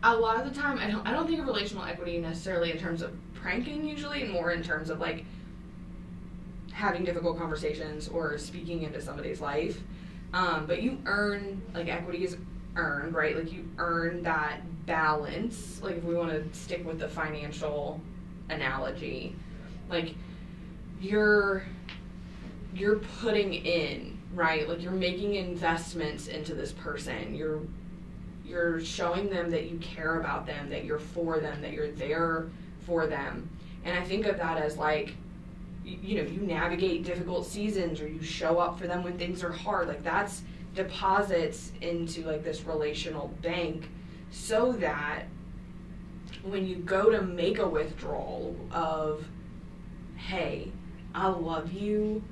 a lot of the time, I don't think of relational equity necessarily in terms of pranking usually, and more in terms of like having difficult conversations or speaking into somebody's life. But you earn, like, equity is earned, right? Like, you earn that balance. Like, if we want to stick with the financial analogy, like, you're putting in, right? Like, you're making investments into this person. You're showing them that you care about them, that you're for them, that you're there for them. And I think of that as, like, you navigate difficult seasons, or you show up for them when things are hard. Like, that's deposits into, like, this relational bank, so that when you go to make a withdrawal of, hey, I love you,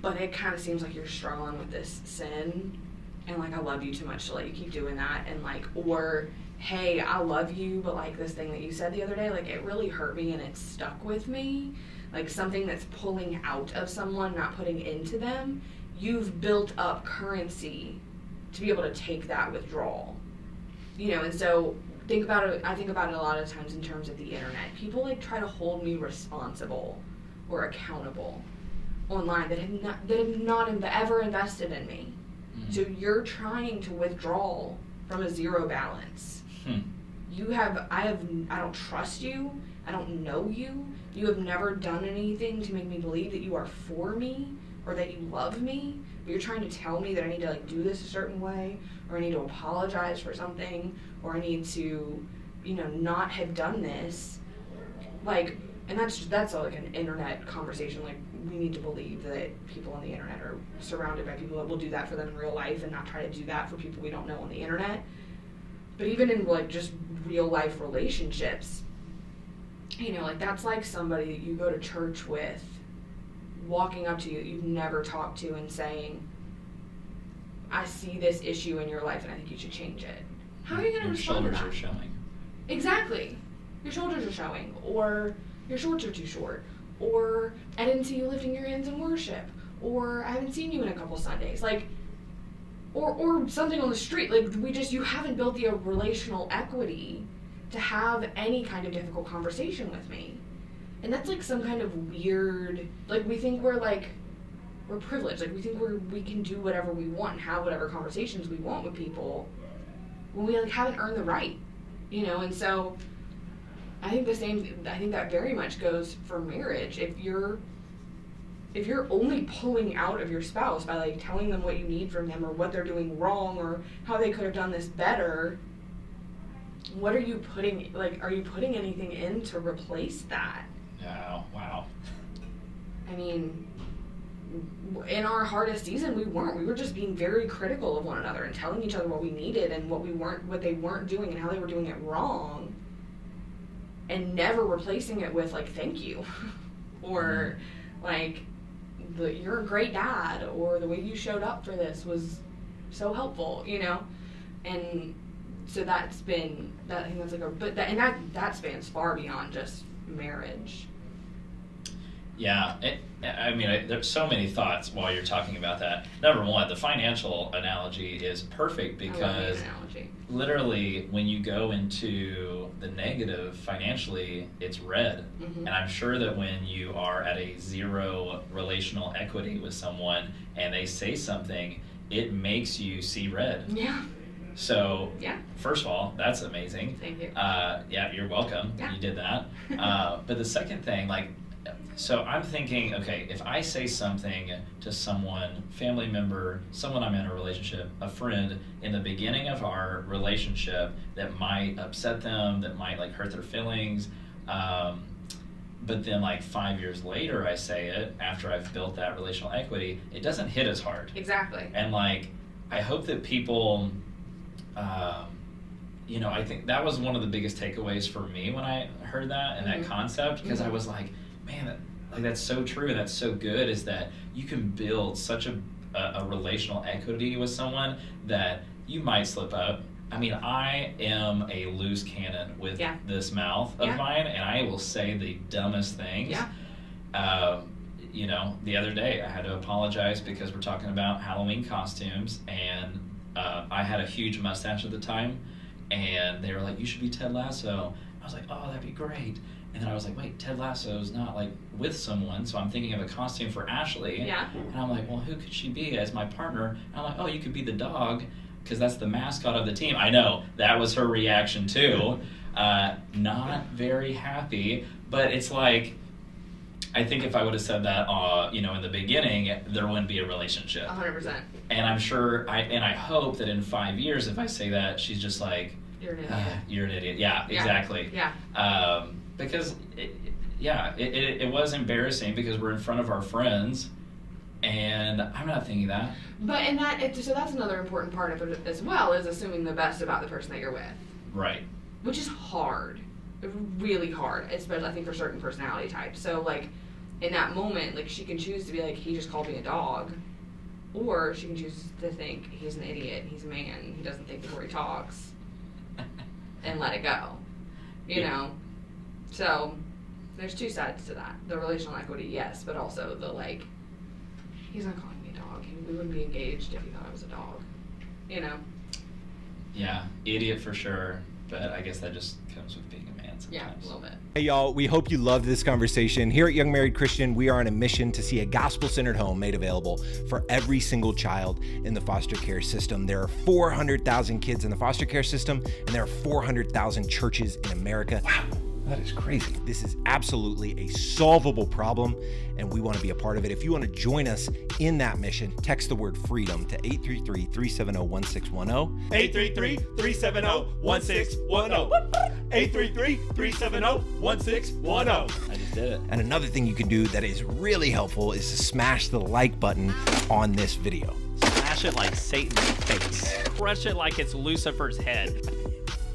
but it kind of seems like you're struggling with this sin, and, like, I love you too much to let you keep doing that, and, like, or, hey, I love you, but, like, this thing that you said the other day, like, it really hurt me and it stuck with me. Like, something that's pulling out of someone, not putting into them. You've built up currency to be able to take that withdrawal. And so think about it. I think about it a lot of times in terms of the internet. People, like, try to hold me responsible or accountable online that have not ever invested in me. Mm-hmm. So you're trying to withdraw from a zero balance. I don't trust you. I don't know you. You have never done anything to make me believe that you are for me or that you love me. But you're trying to tell me that I need to, like, do this a certain way, or I need to apologize for something, or I need to, not have done this. Like, and that's like an internet conversation. Like, we need to believe that people on the internet are surrounded by people that will do that for them in real life, and not try to do that for people we don't know on the internet. But even in, like, just real life relationships, like, that's like somebody that you go to church with, walking up to you that you've never talked to and saying, I see this issue in your life and I think you should change it. How are you going to respond to that? Your shoulders are showing. Exactly. Your shoulders are showing, or your shorts are too short, or I didn't see you lifting your hands in worship, or I haven't seen you in a couple Sundays. Like, or something on the street. Like, you haven't built the relational equity to have any kind of difficult conversation with me. And that's, like, some kind of weird, like, we think we're privileged. Like, we think we can do whatever we want and have whatever conversations we want with people when we, like, haven't earned the right, And so I think that very much goes for marriage. If you're only pulling out of your spouse by, like, telling them what you need from them, or what they're doing wrong, or how they could have done this better, what are you putting, like, are you putting anything in to replace that? Oh, wow. I mean, in our hardest season, we weren't. We were just being very critical of one another and telling each other what we needed and what they weren't doing and how they were doing it wrong, and never replacing it with, like, thank you, or, like, you're a great dad, or the way you showed up for this was so helpful, and so I think that's like that spans far beyond just marriage. Yeah, there's so many thoughts while you're talking about that. Number one, the financial analogy is perfect, because literally when you go into the negative financially, it's red. Mm-hmm. And I'm sure that when you are at a zero relational equity with someone and they say something, it makes you see red. Yeah. So, First of all, that's amazing. Thank you. You're welcome. Yeah. You did that. But the second thing, like, so I'm thinking, okay, if I say something to someone, family member, someone I'm in a relationship, a friend, in the beginning of our relationship that might upset them, that might, like, hurt their feelings, but then, like, 5 years later I say it after I've built that relational equity, it doesn't hit as hard. Exactly. And, like, I hope that people... I think that was one of the biggest takeaways for me when I heard that and that concept, because I was like, man, that's so true and that's so good, is that you can build such a relational equity with someone that you might slip up. I mean, I am a loose cannon with this mouth of mine, and I will say the dumbest things. Yeah. The other day I had to apologize because we're talking about Halloween costumes, and I had a huge mustache at the time, and they were like, you should be Ted Lasso. I was like, oh, that'd be great. And then I was like, wait, Ted Lasso's not like with someone, so I'm thinking of a costume for Ashley. Yeah. And I'm like, well, who could she be as my partner? And I'm like, oh, you could be the dog, because that's the mascot of the team. I know, that was her reaction too. Not very happy, but it's like, I think if I would have said that, in the beginning, there wouldn't be a relationship. 100%. And I'm sure, I hope that in 5 years, if I say that, she's just like, you're an idiot. You're an idiot. Yeah, exactly. Yeah. Because, it was embarrassing because we're in front of our friends, and I'm not thinking that. But so that's another important part of it as well, is assuming the best about the person that you're with. Right. Which is hard. Really hard, especially I think for certain personality types. So like in that moment, like she can choose to be like, he just called me a dog, or she can choose to think he's an idiot, he's a man, he doesn't think before he talks, and let it go. You know? So there's two sides to that. The relational equity, yes, but also the like, he's not calling me a dog. We wouldn't be engaged if he thought I was a dog. You know? Yeah, idiot for sure, but I guess that just comes with being a man sometimes. Yeah, a little bit. Hey y'all, we hope you loved this conversation. Here at Young Married Christian, we are on a mission to see a gospel-centered home made available for every single child in the foster care system. There are 400,000 kids in the foster care system, and there are 400,000 churches in America. Wow, that is crazy. This is absolutely a solvable problem, and we want to be a part of it. If you want to join us in that mission, text the word freedom to 833-370-1610. 833-370-1610. 833-370-1610. I just did it. And another thing you can do that is really helpful is to smash the like button on this video. Smash it like Satan's face. Crush it like it's Lucifer's head.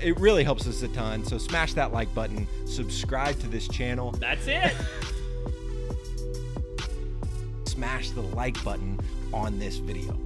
It really helps us a ton, so smash that like button, subscribe to this channel. That's it. Smash the like button on this video.